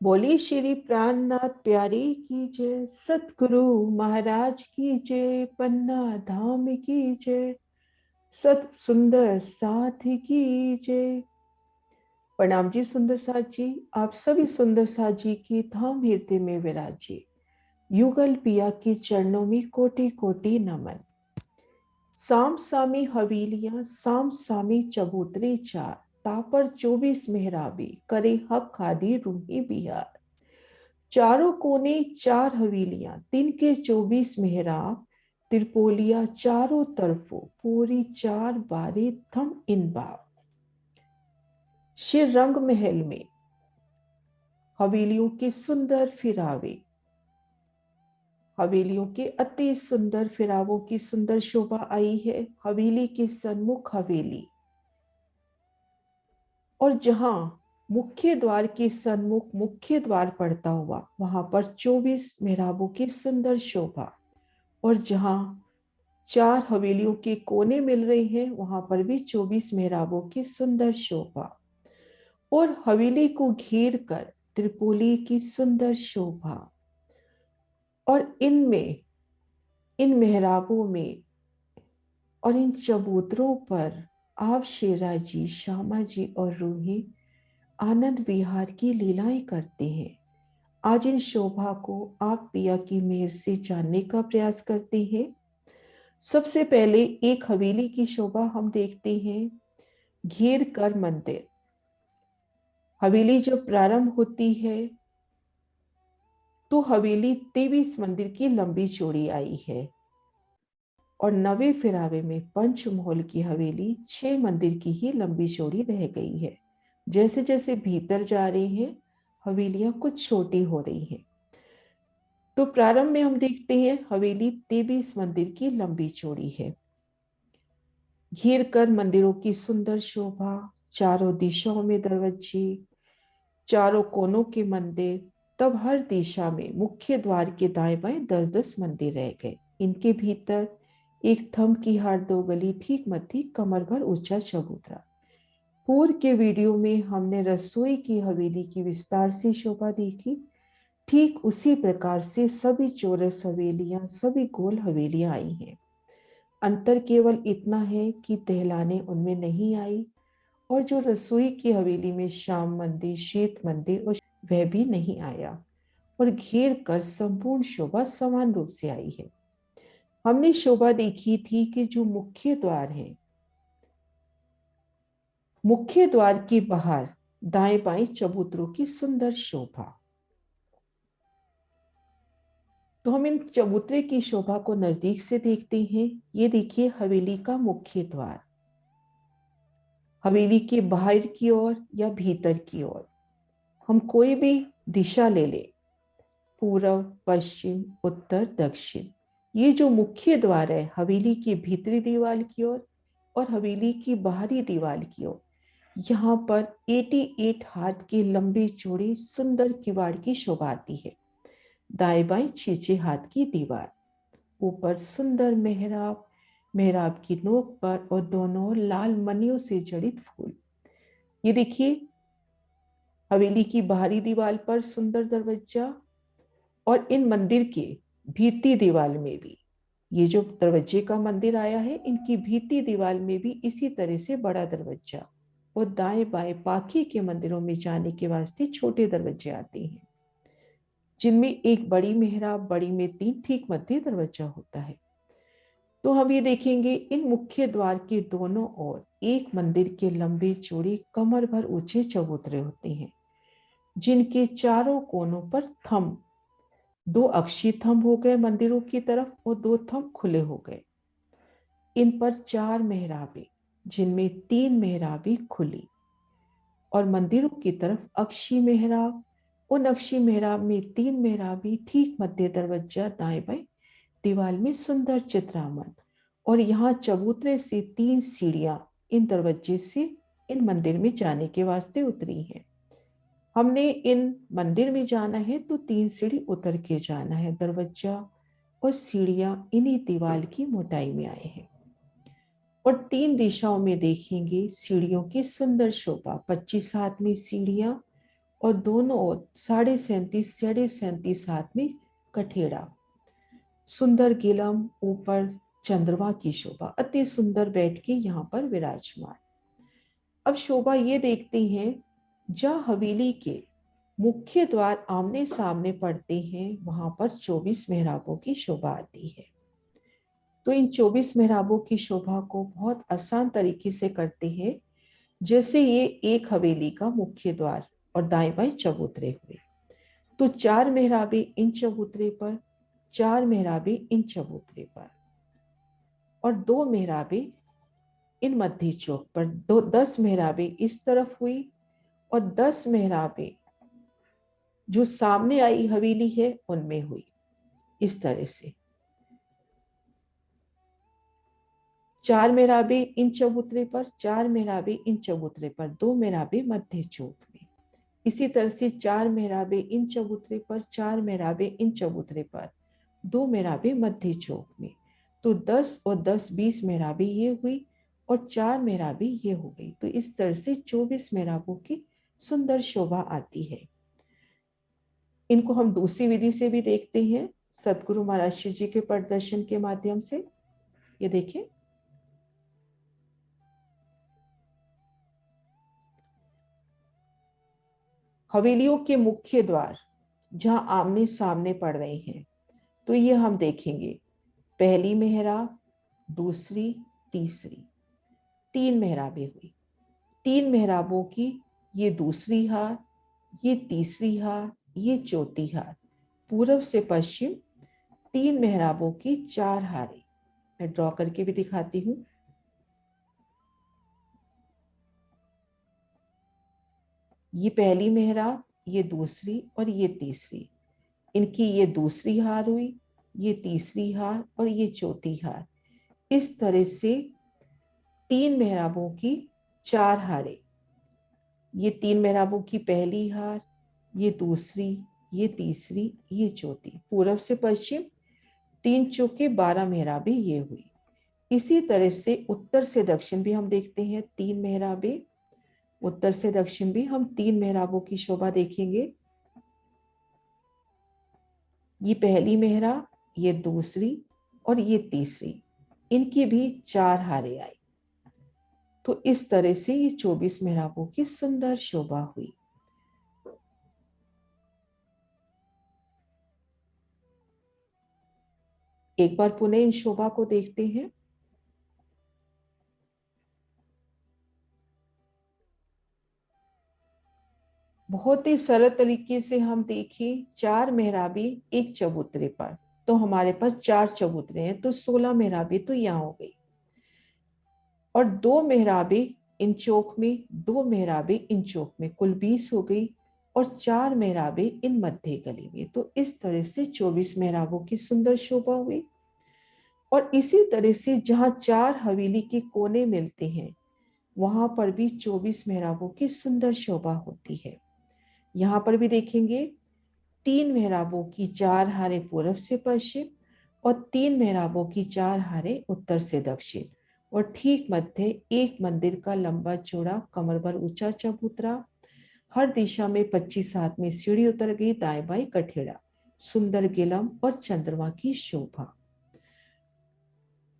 बोली श्री प्राणनाथ प्यारी की जय, सतगुरु महाराज की जय, पन्ना धाम की जय, सत सुंदर साथ की जय। प्रणाम जी सुंदर साथ जी। आप सभी सुंदर साथ जी की धाम हृदय में विराजे। युगल पिया के चरणों में कोटि कोटि नमन। साम सामी हवेलियां, साम सामी चबूतरे चार, तापर 24 मेहराबी, करे हक खादी रूही बिहार। चारों कोने चार हवेलियां, तीन के 24 मेहराब, त्रिपोलिया चारों तरफों, पूरी चार बारी थम इन बाब। शिर रंग महल में हवेलियों के सुंदर फिरावे, हवेलियों के अति सुंदर फिरावों की सुंदर शोभा आई है। हवेली के सन्मुख हवेली, और जहां मुख्य द्वार के सन्मुख मुख्य द्वार पड़ता हुआ, वहां पर 24 मेहराबों की सुंदर शोभा। और जहां चार हवेलियों के कोने मिल रहे हैं, वहां पर भी 24 मेहराबों की सुंदर शोभा। और हवेली को घेर कर त्रिपोली की सुंदर शोभा। और इनमें, इन मेहराबों में और इन चबूतरों पर आप शेरा जी, श्यामा जी और रूही आनंद विहार की लीलाएं करते हैं। आज इन शोभा को आप पिया की मेहर से जानने का प्रयास करते हैं। सबसे पहले एक हवेली की शोभा हम देखते हैं। घेर कर मंदिर। हवेली जब प्रारंभ होती है तो हवेली 23 मंदिर की लंबी चौड़ी आई है। और नवे फिरावे में पंचमहल की हवेली 6 मंदिर की ही लंबी चौड़ी रह गई है। जैसे जैसे भीतर जा रहे हैं, हवेलियां कुछ छोटी हो रही हैं। तो प्रारंभ में हम देखते हैं हवेली 23 मंदिर की लंबी चौड़ी है। घेर कर मंदिरों की सुंदर शोभा, चारों दिशाओं में दरवाजे, चारों कोनों के मंदिर। तब हर दिशा में मुख्य द्वार के दाएं बाएं 10-10 मंदिर रह गए। इनके भीतर एक थम की हार, 2 गली, ठीक मध्य कमर भर ऊंचा चबूतरा। पूर्व के वीडियो में हमने रसोई की हवेली की विस्तार से शोभा देखी। ठीक उसी प्रकार से सभी चौरस हवेलियां, सभी गोल हवेलियां आई हैं। अंतर केवल इतना है कि टहलाने उनमें नहीं आई। और जो रसोई की हवेली में श्याम मंदिर, श्वेत मंदिर, और वह भी नहीं आया। और घेर कर संपूर्ण शोभा समान रूप से आई है। हमने शोभा देखी थी कि जो मुख्य द्वार है, मुख्य द्वार के बाहर दाएं बाएं चबूतरों की सुंदर शोभा। तो हम इन चबूतरे की शोभा को नजदीक से देखते हैं। ये देखिए हवेली का मुख्य द्वार। हवेली के बाहर की ओर या भीतर की ओर हम कोई भी दिशा ले ले, पूर्व, पश्चिम, उत्तर, दक्षिण, ये जो मुख्य द्वार है हवेली की भीतरी दीवार की ओर और हवेली की बाहरी दीवार की ओर, यहाँ पर 88 हाथ की लंबी चौड़ी सुंदर किवाड़ की शोभा आती है। दाएं बाएं 6-6 हाथ की दीवार, ऊपर सुंदर मेहराब, मेहराब की नोक पर और दोनों ओर लाल मणियों से जड़ित फूल। ये देखिए हवेली की बाहरी दीवार पर सुंदर दरवाजा, और इन मंदिर के भीती दीवार में भी, ये जो दरवाजे का मंदिर आया है, इनकी भीती दीवार में भी इसी तरह से बड़ा दरवाजा। और दाएं बाएं बाकी के मंदिरों में जाने के वास्ते छोटे दरवाजे आते हैं, जिनमें एक बड़ी मेहराब, बड़ी में 3, ठीक मध्य दरवाजा होता है। तो हम ये देखेंगे इन मुख्य द्वार के दोनों ओर एक मंदिर के लंबे चौड़ी कमर भर ऊंचे चबूतरे होते हैं, जिनके चारों कोनों पर थंब, 2 अक्षीय थंब हो गए मंदिरों की तरफ और 2 थंब खुले हो गए। इन पर 4 मेहराबें, जिनमें 3 मेहराबें खुली, और मंदिरों की तरफ अक्षी मेहराब, उन अक्षी मेहराब में 3 मेहराबें, ठीक मध्य दरवाजा दाएं बाएं दीवार में सुंदर चित्रामन। और यहाँ चबूतरे से 3 सीढ़ियां इन दरवाजे से इन मंदिर में जाने के वास्ते उतरी हैं। हमने इन मंदिर में जाना है तो 3 सीढ़ी उतर के जाना है। दरवाजा और सीढ़ियां इन्हीं दीवार की मोटाई में आए हैं। और 3 दिशाओं में देखेंगे सीढ़ियों की सुंदर शोभा। 25 हाथ में सीढ़ियां और दोनों ओर 37.5 हाथ में कठेड़ा। सुंदर गिलम, ऊपर चंद्रमा की शोभा, अति सुंदर बैठ के यहाँ पर विराजमान। अब शोभा ये देखते हैं, जहाँ हवेली के मुख्य द्वार आमने सामने पड़ते हैं वहां पर 24 मेहराबों की शोभा आती है। तो इन 24 मेहराबों की शोभा को बहुत आसान तरीके से करते हैं, जैसे ये एक हवेली का मुख्य द्वार और दाएं बाएं चबूतरे हुए। तो 4 मेहराबे इन चबूतरे पर, 4 मेहराबे इन चबूतरे पर, और 2 मेहराबे इन मध्य चौक पर। 10 मेहराबे इस तरफ हुई और 10 मेहराबे जो सामने आई हवेली है उनमें हुई। इस तरह से 4 मेहराबे इन चबूतरे पर, 4 मेहराबे इन चबूतरे पर, 2 मेहराबे मध्य चौक में। इसी तरह से 4 मेहराबे इन चबूतरे पर, 4 मेहराबे इन चबूतरे पर, 2 मेहराबे मध्य चौक में। तो 10 और 10 20 मेहराबे ये हुई और 4 मेहराबे ये हो गई। तो इस तरह से 24 मेहराबों की सुंदर शोभा आती है। इनको हम दूसरी विधि से भी देखते हैं, सदगुरु महाराज श्री जी के प्रदर्शन के माध्यम से। ये देखें, हवेलियों के मुख्य द्वार जहां आमने सामने पड़ रहे हैं, तो ये हम देखेंगे। पहली मेहराब, दूसरी, तीसरी, 3 मेहराबें हुई। 3 मेहराबों की ये दूसरी हार, ये तीसरी हार, ये चौथी हार। पूर्व से पश्चिम 3 मेहराबों की 4 हारें। मैं ड्रॉ करके भी दिखाती हूँ। ये पहली मेहराब, ये दूसरी और ये तीसरी। इनकी ये दूसरी हार हुई, ये तीसरी हार और ये चौथी हार। इस तरह से 3 मेहराबों की 4 हारें। ये 3 मेहराबों की पहली हार, ये दूसरी, ये तीसरी, ये चौथी। पूर्व से पश्चिम 3 चौके 12 मेहराबें ये हुई। इसी तरह से उत्तर से दक्षिण भी हम देखते हैं 3 मेहराबें। उत्तर से दक्षिण भी हम 3 मेहराबों की शोभा देखेंगे। ये पहली मेहराब, ये दूसरी और ये तीसरी, इनकी भी 4 हारें आई। तो इस तरह से ये 24 मेहराबों की सुंदर शोभा हुई। एक बार पुनः इन शोभा को देखते हैं। बहुत ही सरल तरीके से हम देखें, 4 मेहराबी एक चबूतरे पर, तो हमारे पास 4 चबूतरे हैं, तो 16 मेहराबी तो यहाँ हो गई। और 2 मेहराबी इन चौक में, 2 मेहराबी इन चौक में, कुल 20 हो गई। और 4 मेहराबे इन मध्य गली में। तो इस तरह से 24 मेहराबों की सुंदर शोभा हुई। और इसी तरह से जहाँ 4 हवेली के कोने मिलते हैं वहां पर भी 24 मेहराबों की सुंदर शोभा होती है। यहाँ पर भी देखेंगे, 3 मेहराबों की 4 हारें पूर्व से पश्चिम और 3 मेहराबों की 4 हारें उत्तर से दक्षिण। और ठीक मध्य एक मंदिर का लंबा चौड़ा कमर भर ऊंचा चबूतरा। हर दिशा में 25 हाथ में सीढ़ी उतर गई, दाएं बाएं कठेड़ा, सुंदर गिलम और चंद्रमा की शोभा।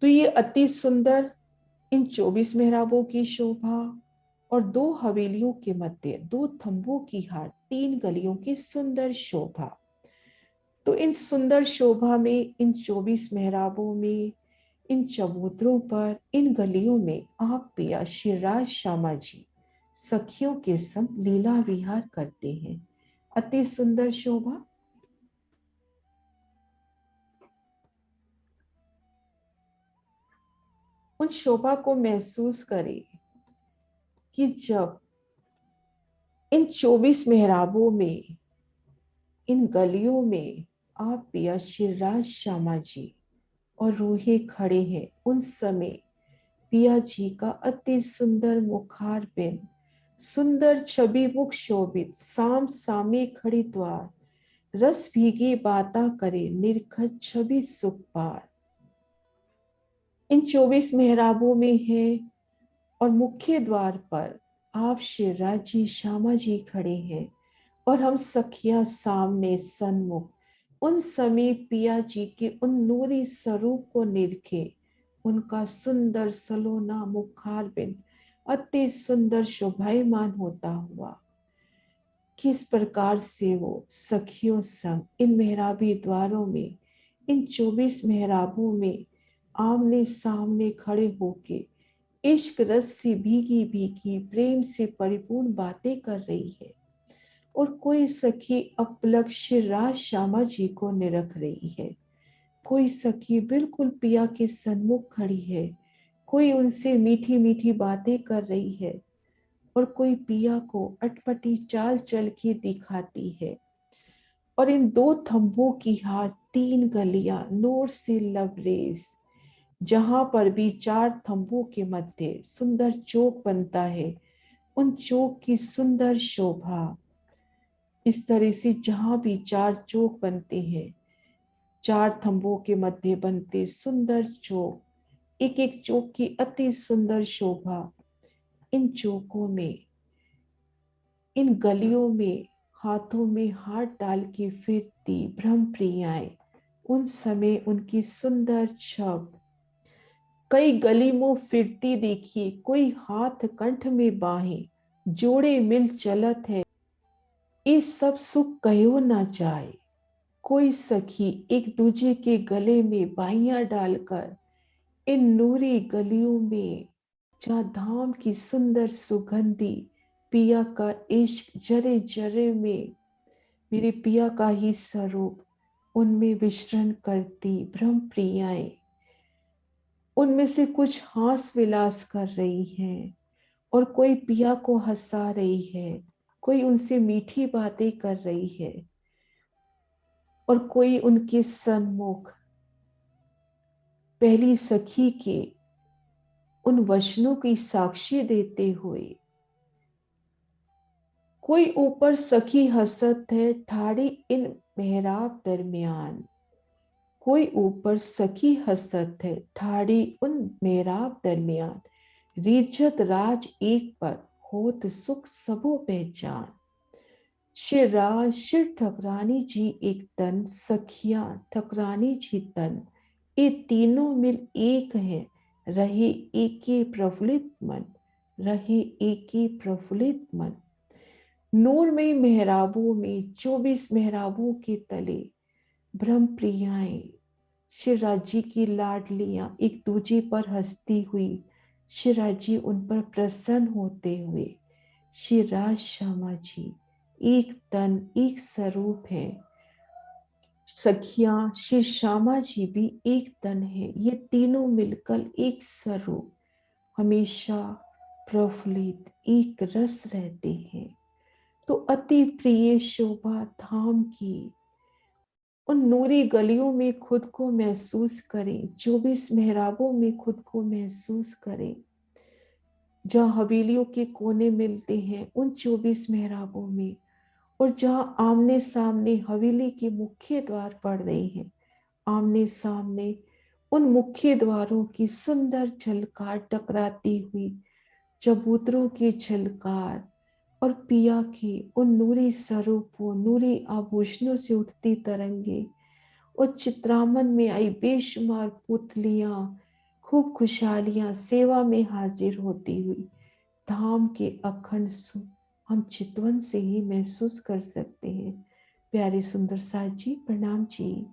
तो ये अति सुंदर इन 24 मेहराबों की शोभा और 2 हवेलियों के मध्य 2 थंबों की हार, 3 गलियों की सुंदर शोभा। तो इन सुंदर शोभा में, इन 24 मेहराबों में, इन चबूतरों पर, इन गलियों में आप पिया शिवराज श्यामा जी सखियों के संग लीला विहार करते हैं। अति सुंदर शोभा। उन शोभा को महसूस करें कि जब इन 24 मेहराबों में, इन गलियों में आप पिया शिवराज श्यामा जी और रूहे खड़े हैं, उन समय पिया जी का अति सुंदर मुखार बिन, सुंदर छवि मुख शोभित, साम सामे खड़ी द्वार, रस भीगी बाता करे, निरखत छवि सुख पार। इन 24 मेहराबों में है और मुख्य द्वार पर आप शिवराज जी श्यामा जी खड़े हैं और हम सखियां सामने सन्मुख उन समीप पिया जी के उन नूरी स्वरूप को निरखे, उनका सुंदर सलोना मुखारबिंद अति सुंदर शोभायमान होता हुआ किस प्रकार से वो सखियों संग इन मेहराबी द्वारों में, इन 24 मेहराबों में आमने सामने खड़े होके इश्क रस से भीगी भीगी प्रेम से परिपूर्ण बातें कर रही है। और कोई सखी अपलक राज श्यामा जी को निरख रही है, कोई सखी बिल्कुल पिया के सन्मुख खड़ी है, कोई उनसे मीठी मीठी बातें कर रही है, और कोई पिया को अटपटी चाल चल के दिखाती है। और इन दो थंबों की हार 3 गलियां नूर से लबरेज, जहां पर भी 4 थंबों के मध्य सुंदर चौक बनता है, उन चौक की सुंदर शोभा। इस तरह से जहां भी 4 चौक बनते हैं, 4 थंबों के मध्य बनते सुंदर चौक, एक एक चौक की अति सुंदर शोभा। इन चौकों में, इन गलियों में हाथों में हाथ डाल के फिरती ब्रह्म प्रियाएं, उन समय उनकी सुंदर छब कई गली में फिरती देखिए, कोई हाथ कंठ में बाहें जोड़े मिल चलत है, ये सब सुख कहो ना जाए। कोई सखी एक दूजे के गले में बाहियां डालकर इन नूरी गलियों में, जहाँ धाम की सुंदर सुगंधी पिया का इश्क जरे जरे में, मेरे पिया का ही स्वरूप उनमें विचरण करती ब्रह्म प्रियाएं, उनमें से कुछ हास विलास कर रही हैं, और कोई पिया को हंसा रही है, कोई उनसे मीठी बातें कर रही है, और कोई उनके सन्मुख पहली सखी के उन वचनों की साक्षी देते हुए, कोई ऊपर सखी हसत है ठाड़ी इन मेहराब दरमियान, कोई ऊपर सखी हसत है ठाड़ी उन मेहराब दरमियान, रीझत राज एक पर होत सुख सबो पहचान। शिवराज शिव ठकरानी जी एक तन, सखियां ठकरानी जी तन, ये तीनों मिल एक हैं, रहे एक ही प्रफुल्लित मन, रहे एक ही प्रफुल्लित मन। नूरमयी मेहराबों में 24 मेहराबों के तले ब्रह्म प्रियाएं, शिवराज जी की लाडलियां एक दूजे पर हंसती हुई, शिवराज जी उन पर प्रसन्न होते हुए, शिवराज श्यामा जी एक तन एक स्वरूप है, सखियां श्री श्यामा जी भी एक तन है, ये तीनों मिलकर एक स्वरूप हमेशा प्रफुल्लित एक रस रहते हैं। तो अति प्रिय शोभा धाम की उन नूरी गलियों में खुद को महसूस करें, 24 मेहराबों में खुद को महसूस करें, जहाँ हवेलियों के कोने मिलते हैं उन 24 मेहराबों में, और जहाँ आमने सामने हवेली के मुख्य द्वार पड़ रहे हैं, आमने सामने उन मुख्य द्वारों की सुंदर झलकार टकराती हुई, चबूतरों की झलकार और पिया की उन नूरी स्वरूपों नूरी आभूषणों से उठती तरंगे, और चित्रामन में आई बेशुमार पुतलियां खूब खुशहालियां सेवा में हाजिर होती हुई, धाम के अखंड सुख हम चितवन से ही महसूस कर सकते हैं। प्यारे सुंदर साथ जी, प्रणाम जी।